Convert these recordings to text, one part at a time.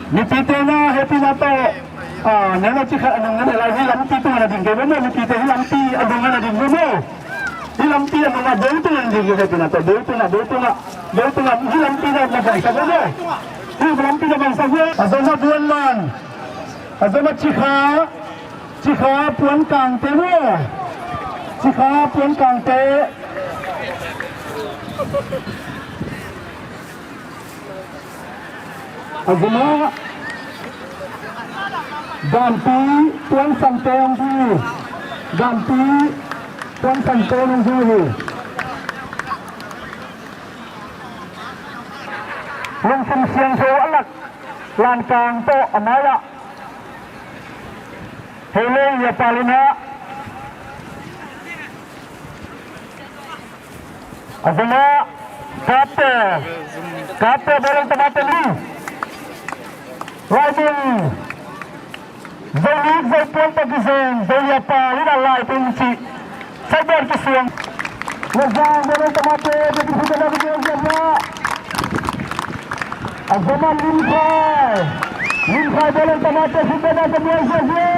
Nipite na happy na to. Nana chika anong na hilampi to na din kayo mo. Nipite hilampi anong na din mo. Hilampi anong na dito na din happy na to. Dito na hilampi na bangsa mo. Hilampi na bangsa mo. Azona buwan man. Azona chika puan kangte mo. Chika puan kangte. Azuma ganti tuan santeng dulu ganti tuan santeng dulu langsung siang soalak lantang to amaya hele ya palina Azuma kate dalam tempat ini Riding Zonik Zai Puan Pagizeng Zai Apa Lina Lai Punci Sabar Kisuang Lazang Dalam Temate Bagi Sudah Bagi Azama Azama Limkai Dalam Temate Sudah Bagi Azama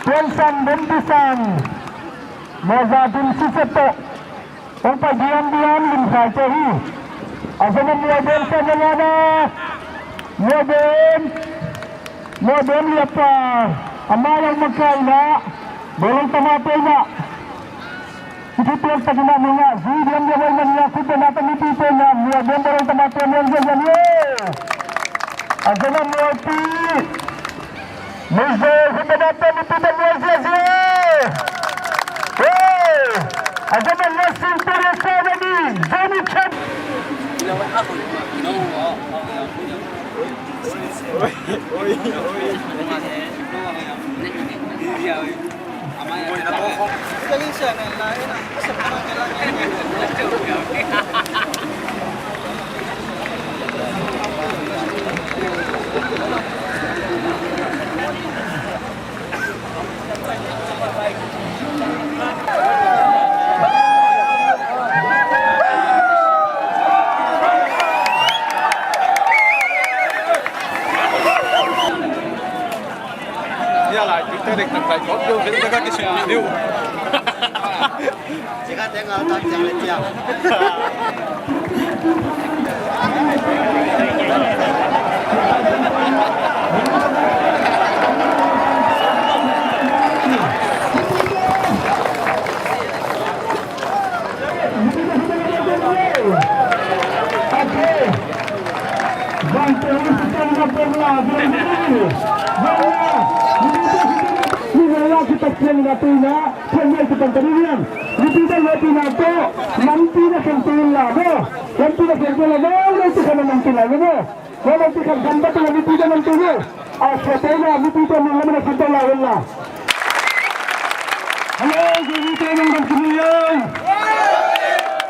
Puan San Bentisan Mazadin Siseto Sampai diam-diam Limkai Cehi Azama model saja model apa amalang magkaila belum tamatay na ito ang paginamin niya video niya may nangyakit na natin ito na model belum tamatay na yan Azama multi Muzay hindi natin ito na Azama nasin teresa lagi Zoni Chan Địch thằng phải có yêu đến các cái chuyện yêu. Chỉ có tiếng tăng chẳng lên chiều. Kita siang natunya, siang kita terdirian. Kita lebih nato, nanti nak sentuh lagi, nanti nak sentuh lagi, nanti kan nanti lagi, nanti kan gambar tu nanti kita nanti ni. Asyiknya nanti kita mula nak sentuh lagi lah. Halo, jadi kita yang bersemayam.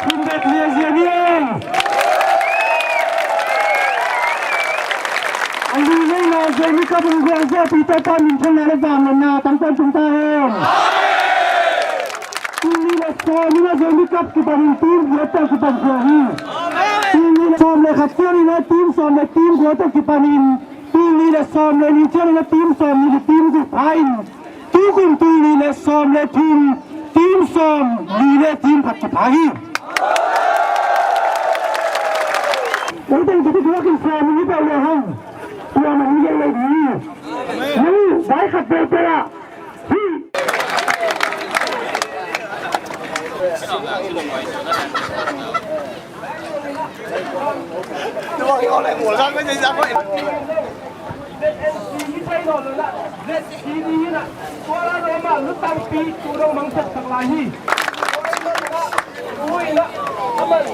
Sundat liazian. Alhamdulillah, jadi kita berjaya kita kan mencari bangunan tanpa jumtain. Inilah semua jadi kita tim kita berjaya. Inilah semua kita tim kita inilah semua ini jadi tim lain. Inilah semua tim kita. Untuk kita semua ini berlahan. Tuhan menjadi lagi. Ini baik berbeda. Tuhan yang oleh mulan macam siapa? Ini saya dah lah. Ini nak. Kuala Lumpur lu tampi turun mangsa terlahi. Ui nak. Aman.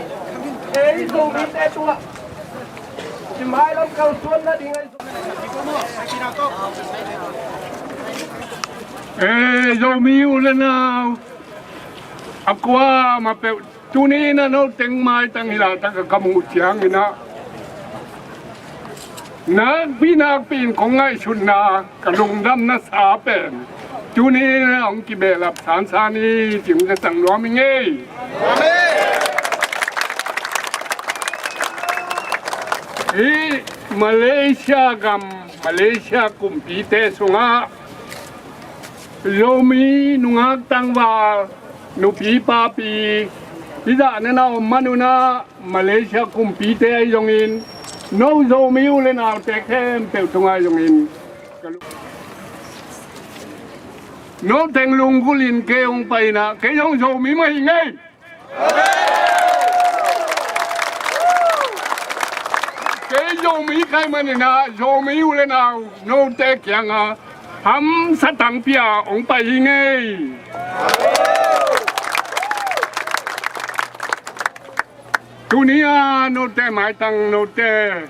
Ini zombie tu lah. สิไม้ล้มเข้าสวนนะดิไง eu miu le na aqua ma pe tu ni na no teng mai tang hila ta ka kamu chiang ina na bina pin kong ngai chun na ka lung dam na sa pen tu ni na ong ki be lap san sa ni jim ka sang lo mi nge Malaysia gam Malaysia kum pi te sunga Zomi nungak tangwa nupi papi Pisa na manuna Malaysia kumpi te ay yongin No zomi ulen al tekem pe tunga yongin No teng lungkulin ke ong pai na ke yong zomi mai ngay Ke zomi kai manina zomi ulen al no te kyang a Ham satang pia ong pai ngay Dunia no te mai tang no te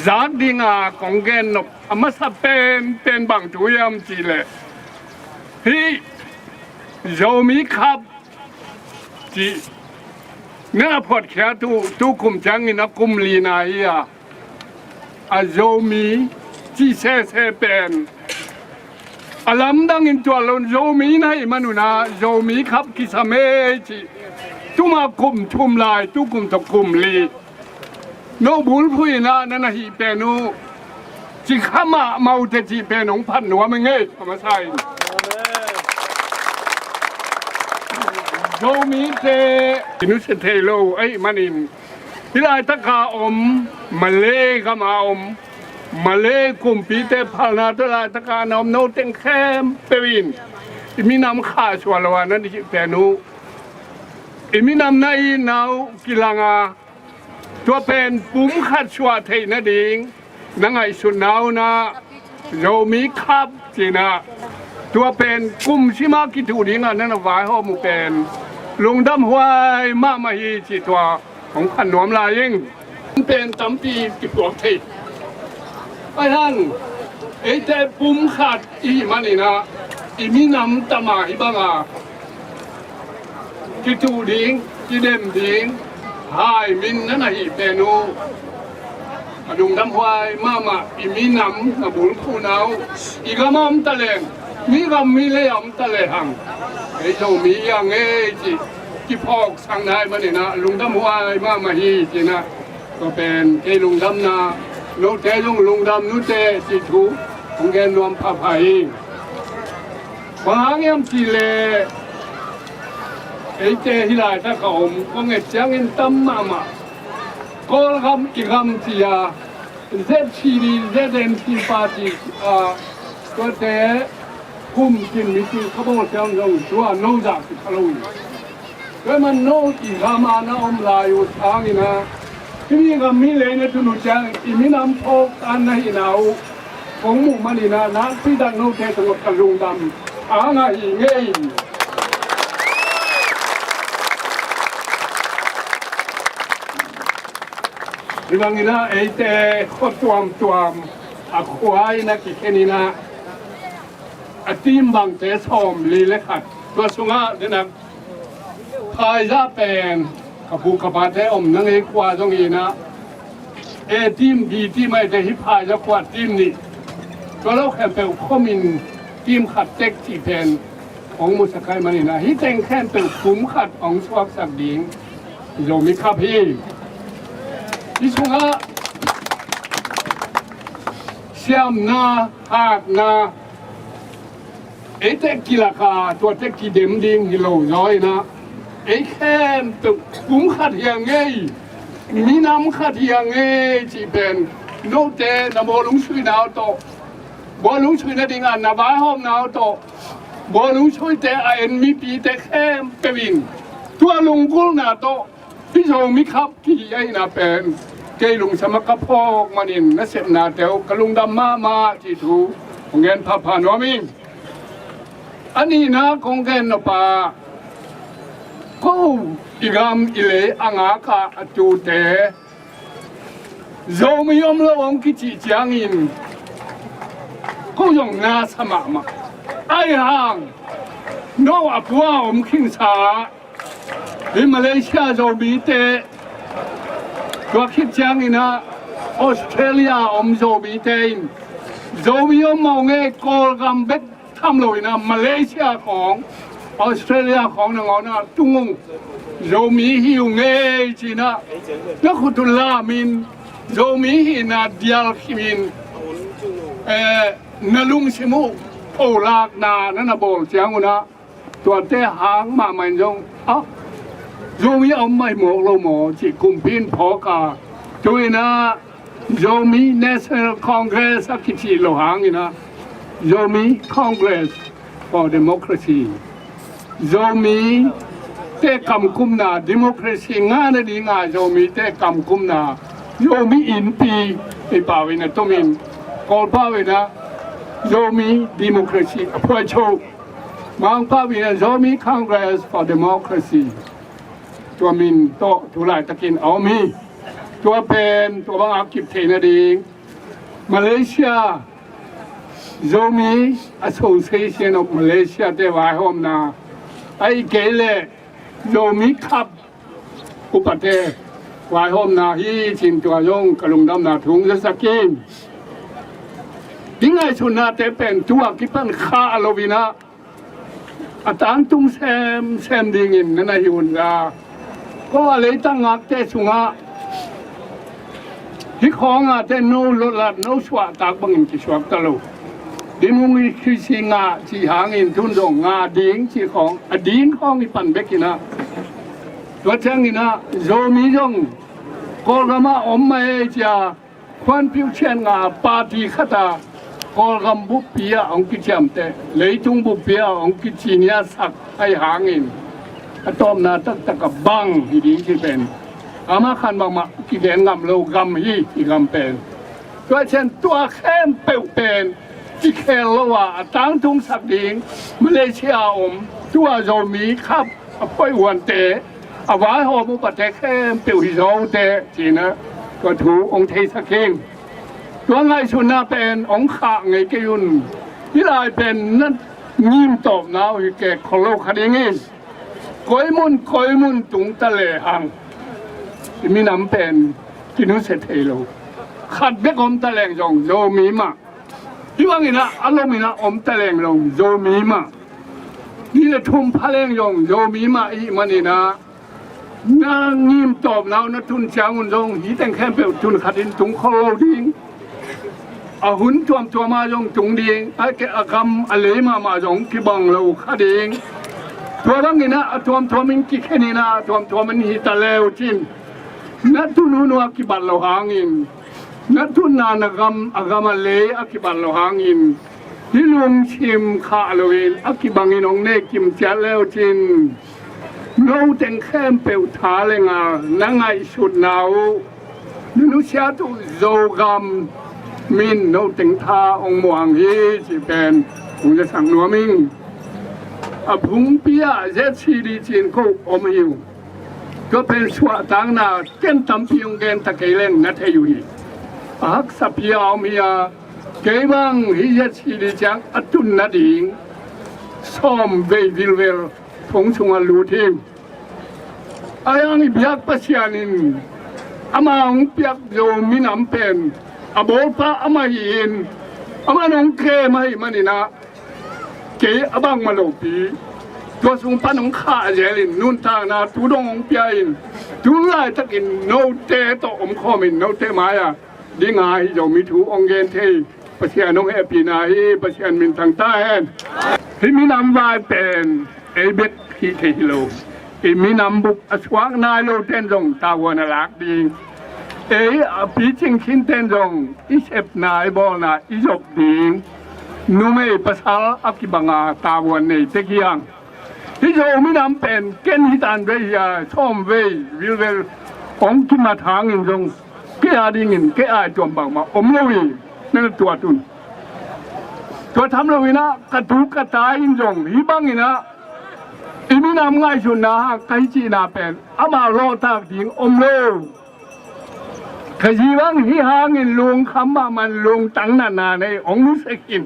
Zadinga kongen no amasa pen bang tuyam chile Hi Zomi khap Chi Na phot kya tu kum chang ina kum li na ya A zomi chi se pen Alam dang in tua lon zomi na imanuna zomi khap kisame chi Tu ma kum chum lai tu kum to kum li No bul phui na na hi pe nu chi khama mau te chi pe nong phan nuwa me nge ma sai zomi te inu se te lo ai manin Hilai ta ka om male ka ma om Male kumpi te phalna to la ta ka nom no teng khem pewin mi nam kha swalwa na di pe nu Iminam na inaw kilanga Tua pen pum khat chua thei na ding Nangai sunaw na Zomi khap china Tua pen kum sima ki tu ding a nana vai ho mu pen Lung dam huai ma ma hi chi tua Hong khan nuam la ying Pen tam pi ki tuak thei Ai han Ei te pum khat i manina Iminam tama ibanga Ki tu ding, ki dem ding, hai min na hi penu. Adung dam huai mama iminam na bul kunau. Igamam taleng, mi gam mi le am tale hang. Ei jo mi yang ei ji ki phok sang nai ma ni na lung dam huai mama hi ji na. Ko pen ke lung dam na no te lung dam nu te ji thu ong gen nuam pha phai. Bang yam chi le Ei te hilai ta ka om ko nge chang in tam mama Kol gam igam tia ZNP party ko te kum kin mi ti ka bo chang jong chua no za ki khaloi Ko man no igam ana om la yu chang ina Kimi gam mi le ne tu nu chang i mi nam phok an na hi nau Kong mu manina na pi dang no te tong ka lung dam nga hi ngei Ibangina eite tuam akwai na kikenina atim bang te som li le khat to sunga dena phai za pen kapu kapate om nang e kwa jong ina e tim bi ti mai te hi phai za kwa tim ni to lo khem pe khomin tim khat tek ti pen ong mu sakai manina hi teng khem pe kum khat ong swak sak ding yo mi khap hi Isunga siam na hak na ete kilaka to te ki dem ding hilo noi na e khem tu kum khat yang ngei mi nam khat yang ngei chi ben no te na bo lung sui nao to bo lung sui na ding an na ba hom nao to bo lung sui te a en mi pi te khem pe win tu lung kul na toพี่ชงมิครับที่ไอ้นาเป็นเกลุงสมัครพอกมานินนัเสนาเตียวกลุงดำมาที่ถูของเงินพาพานวมิงอันนี้นะของเงินนปาก็อีกามอิเลอังอาคาจูเต zo mi om lo ong ki chi chiang in ko yong na sama ma ai hang no apua om king sa in Malaysia zo mi teก็คิดจังนี่นะออสเตรเลียอมโซบีเตนโซบีอมมองเงกอลกัมเบ็ดทำเลยนะมาเลเซียของออสเตรเลียของนางนะจุงโซมีหิวเงจีนะนักขุตุลามินโซมีหินาเดียลคิมินนาลุงชิมุโอลากนานั่นนะบอกเจ้านะตัวเตะหางมามันยงอ่ะโยมีเอาไม่หมกเราหมอจีกุมพินพอกาจุยนะโยมี National Congress สักทีโลหางนี่นะโยมี Congress for Democracy โยมีเตะกำกุมนา Democracy งานดีงานโยมีเตะกำกุมนาโยมีอินปีไอ้ป่าวินะตัวมินกอลป่าวินะโยมี Democracy อภัยโชคมังป่าวินะโยมี Congress for Democracyตัวมินโตทุลายตะกินเอามีตัวเป็นตัวบางอากิบเทนดีมาเลเซียโซมี Association of Malaysia เตวายหอมนาไอเกเลโซมีขับอุปเทวายหอมนาฮีจินตัวยงกระลุงดำนาทุงจะสกินยิ่งไอชุนนาเตเป็นตัวกิปันข้าโลวินะอาตานตุงแซมดิ่งินนั่นไอหุ่นกาก็อะไรตั้งงักแต่สุงะที่ของอ่ะแต่โนลลัดโนสวะตากบังอินที่สวะตะลุดิมุงคือสิงะที่หางอินทุนดงงาดิ้งที่ของอดีงของอีปันเบกินะตัวเช่นนี้นะโจมีจงกอลมาอมมาเอจาควันผิวเช่นงาปาร์ตี้ขัดากอลกำบุปเปียองกิจามเตเลยจุงบุปเปียองกิจินียสักไอหางอินอะตอมนาตักตะกับบังฮีดีที่เป็นอามาขันบางมากิเดนงำโลกำฮีอีกำเป็นตัวเช่นตัวเข้มเปลวเป็นที่เคลว่าตั้งทุ่งสักดิงมาเลเซียอมตัวโจมีครับป่วยวันเตะอวายหอมุปเตะเข้มเปลวหิโซเตะจีนะก็ถูองเทสกิงตัวไงชุนนาเป็นองขาไงเกยุนที่ลายเป็นนั่นงิมตบน้าวที่แกโคโลคดีงินก้อยมุนตุงตะเลหังมีน้ำเป็นกินุเสเทโลขัดเบกอมตะแลงจงโจมีมาที่ว่าไงนะอารมณ์นะอมตะแลงลงโจมีมานี่แหละทุ่มพะแลงจงโจมีมาอีมันนี่นะนางงิมตบน้าวนัทุนจางุนจงฮีแต่งแค่เปลทุนขัดินตุงโคโลดิงอาหุนตัวมาจงตุงดิงไอ้แกอากำอะไรมาจงที่บังเราขัดิงตัวรังนี่นะตัวมันกิแค่นี้นะตัวมันหิตะเลวจินนัทุนนัวกิบัลโลหางินนัทุนนานอากำเลอกิบัลโลหางินที่ลุงชิมข้าโลวินอกิบังอินองเนกิมเจเลวจินเราแต่งเข้มเปลวท้าเลยงานังไงสุดหนาวนุชาตุโจกัมมินเราแต่งท่าองมวงฮีจีเป็นผมจะสั่งนัวมิงอพุงเปียเจสีดีจีนก็อมหิวก็เป็นสวะต่างนาเก่นตำพิงเกนตะเกเลนนัทอยู่ฮีอักษะพิยามียเกบังฮิเจสีดีจังอัตุนนาดิงซ้อมเววิลเวลทงชงลูทิมอายังเบียกปัสยานินอามาองเปียกโยมินำเป็นอาบอลปะอามาหินอามาน้องเคไม่มันนี่นะเกอบังมาโลปีตัวสุงปานองข้าเจลินนุ่นทางนาทุดงองเปียอินทุไลตะกินโนเตโตอมคอมินโนเตมายาดีงายโยมิทูองเกนเทปัสยานองเอปีนาฮีปัสยานมินทางใต้ที่มินำวายเป็นเอเบตฮีเทฮิโลมีนำบุกอสวากนายโลเทนจงตาวันลักดีปีจิงคินเทนจงอิเชปนายบอลนาอิจบดีนูเมย์ภาษาอักบังอาตาวันในเทกียังที่จะมีนำเป็นเกณฑ์ฮิตันเวียช่อมเววิลเวลองกิมาทางอินจงเกียดิงินเกียจวมบังมาอมเลวีนั่นตัวตุนตัวทำเลวีนะกระตุกกระตายอินจงฮิบังอินะอีมีนำง่ายชุนนะไกจีนาเป็นอามาโรตากดิงอมเลว ขยี้วังฮิหางินลุงคำว่ามันลุงตั้งนาในองค์นุสกิน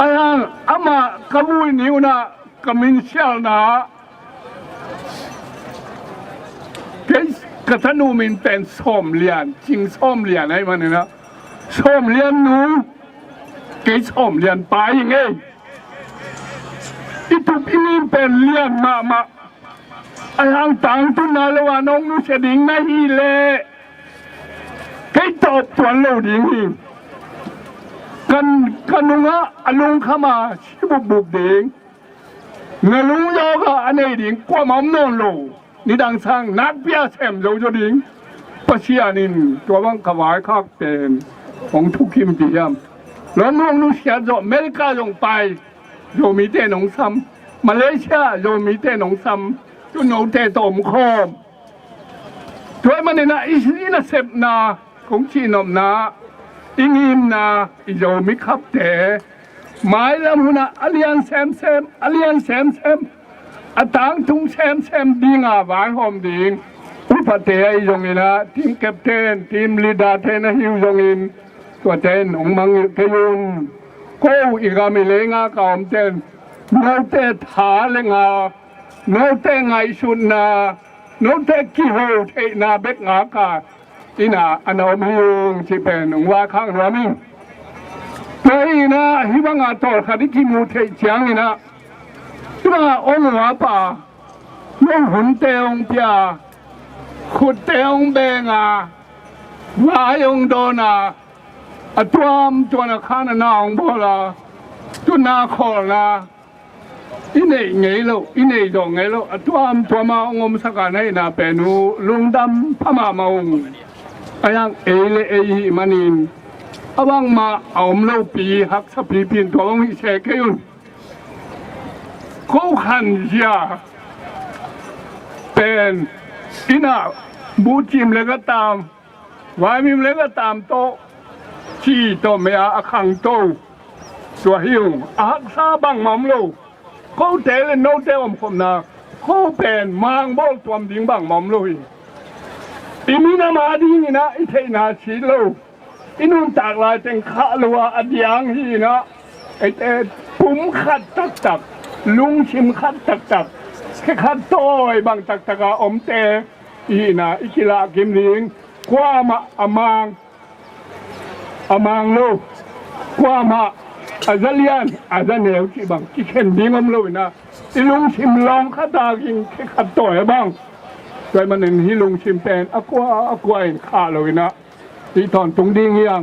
อายังอามากระบุยนิวนะกมินเชียลนะกระทนูมินเป็นส้มเลียนจริงส้มเลียนให้มันนะส้มเลียนหนูเกยส้มเลียนไปยังไงอีทุกที่นี่เป็นเลียนมาอายังต่างตุนาละว่าน้องนุชดิ่งไม่ฮีเล่เกยตบตัวเราดิ่งกันนุงะอลุงเข้ามาชิบุบดิ่งเงลุงโยก็อันนี้ดิ่งกว่ามันนอนโลนี่ดังสร้างนักเปียแซมโยจดิ่งปัชญานินตัววังขวายข้าเป็นของทุกขิมปียมแล้วน้องนุชจะอเมริกาลงไปโยมีแต่หนองซ้ำมาเลเซียโยมีแต่หนองซ้ำจุนเอาแต่ตมคอมด้วยมันนี่นะอิสินะเสพนาของชีนอมนาอิงิมนาอิโยมิขับแต่หมายแล้วมุนะอเลียนแซมอเลียนแซมอต่างทุงแซมดีงาหวานหอมดิงอุปเตยยงอินะทีมแคปเทนทีมลีดาเทนฮิวยงอินตัวเทนองมังเกยุนก็อีกามิเลงากอมเทนโนเตถาเลงาโนเตไงสุนนาโนเตกิโฮเทนาเบกงากาอินาอันอมฮิงที่เป็นองว่าข้างรามิงเฮ้ยนะฮิบังอาตอร์คดิกิมูเทจังอินะฮิบังอาองหัวป่าน้องหุ่นเตองเปียขุดเตองเบงาวายองโดนาตัวนักข่าวน่าองบลาตัวนาคอลาอินเองไงลูกอินเองจงไงลูกตัวมาองมสักการให้นาเป็นลุงดำพม่ามาองอายังเอเลเอฮีมันินอาวังมาเอามลูปีฮักสับปีนตัวมิเชกยุนเขาขันยาเป็นอินาบูจิมเลยก็ตามวายมิมเลยก็ตามโตชีโตเมียอคังโตตัวหิวอักษาบังมัมโลเขาเตะโนเตอมคมนาเขาเป็นมังบอลตัวดิ่งบังมัมโลอิมินามาดีนี่นะอิเทนาชิโลอินุนจากลายเป็นข้าลัวอดียังฮีนะไอเตะปุ่มขัดตักลุงชิมขัดตักแค่ขัดโต้บังตักอมเตะฮีนะอิคิลากิมลิงกว่ามาอมังโลกว่ามาอาจารย์อาจารย์เหนียวที่บางที่เข็นดิ้งอมโลนะที่ลุงชิมลองขัดตากินแค่ขัดต่อยบ้างโดยมันเห็นที่ลุงชิมเป็นอากวาข้าเลยนะที่ตอนตรงดิ้งยัง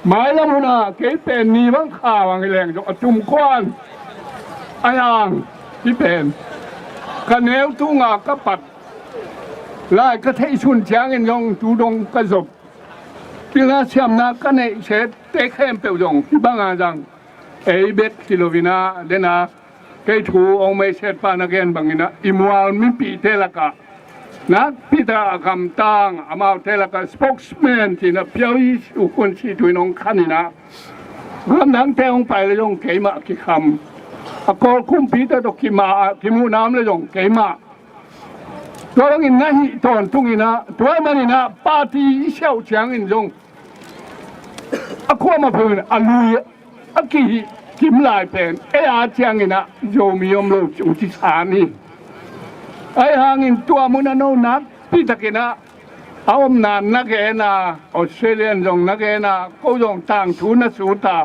หมายแล้วมุนะเกยเป็นนี่บ้างข้าวางแรงจงจุ่มควันอายังที่เป็นกระเนวทุ่งกระปัดลายกระเทยชุนเชียงเงินยงจูดงกระสบที่น่าเชื่อมนักกันในเชตเตะเข้มเปียวจงที่บางอาจังเอเบตกิโลวินาเดน่าเกยถูองไม่เชตปานักเงินบางนะอิมวาลมิปีเทลกะนักพิธาคำตังอามาเทลกะสป็อกส์แมนที่นะเพียวอีสุขุนชีถุยนงขันนี่นะคำนั้นเทองไปเลยจงเกยมากี่คำอากอคุ้มปีแต่ตกกี่มากี่มูน้ำเลยจงเกยมาตัวเราอินนะฮิตอนทุ่งอินะตัวมันอินะปาร์ตี้เชี่ยวเฉียงอินจงอากมาเพื่อนอลุยอากีกิมลายเป็นอาเฉียงอินะโยมีอมโลจุติสานีไอ้หางอินตัวมุนันโนนักพี่ตะกินะเอาอมนานนักเอนะออสเตรเลียนจงนักเอนะก็จงต่างชูนัสูตา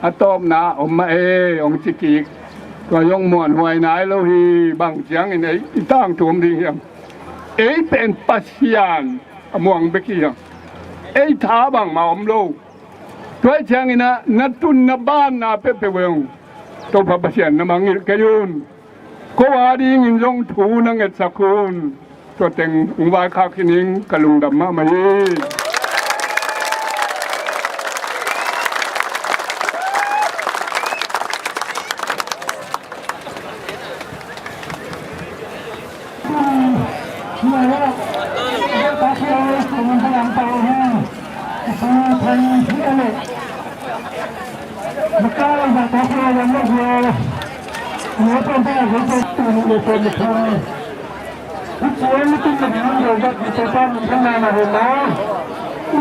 อะตอมนะอมมาองจิกิก็ยงมวนหวยนายโลหีบางเสียงอินไอ้ตั้งถ่วมดีอย่างเป็นปัสยานมวงเบกี้อย่างท้าบางมาอมโลตัวเชียงอินะนัดตุนนับบ้านนาเป๊ะเวงตัวพระปัสยานนมังอิกยุนก็ว่าดีงินยงถูนังเอ็ดสักคนตัวเต็งอุบายข้าคินิงกะลุงดำมาเย่Maka ang bata ko yan, mga pagkakas, mga ทุกคนที่จะมีอยู่กับกิจกรรมข้างในมาเห็นนะ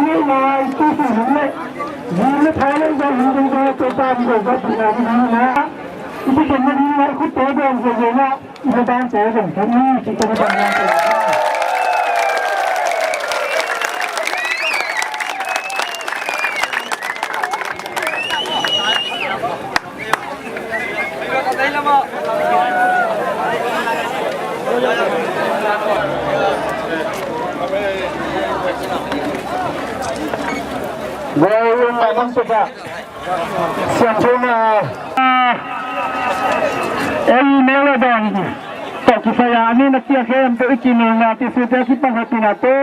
ไม่มาตู้สูงเลยยืนท้ายแล้วจะยืนตัวตัวตามอยู่กับงานนี้นะที่เป็นวันนี้นะคุณเต๋อเดินเยอะๆนะที่บ้านเต๋อผมทั้งนี้ที่จะมาทำงานต่อGawin naman siya. Siyempre El Melodon. Pag saya ani nagsiyakin to ikinong natin sa kitang hati na to.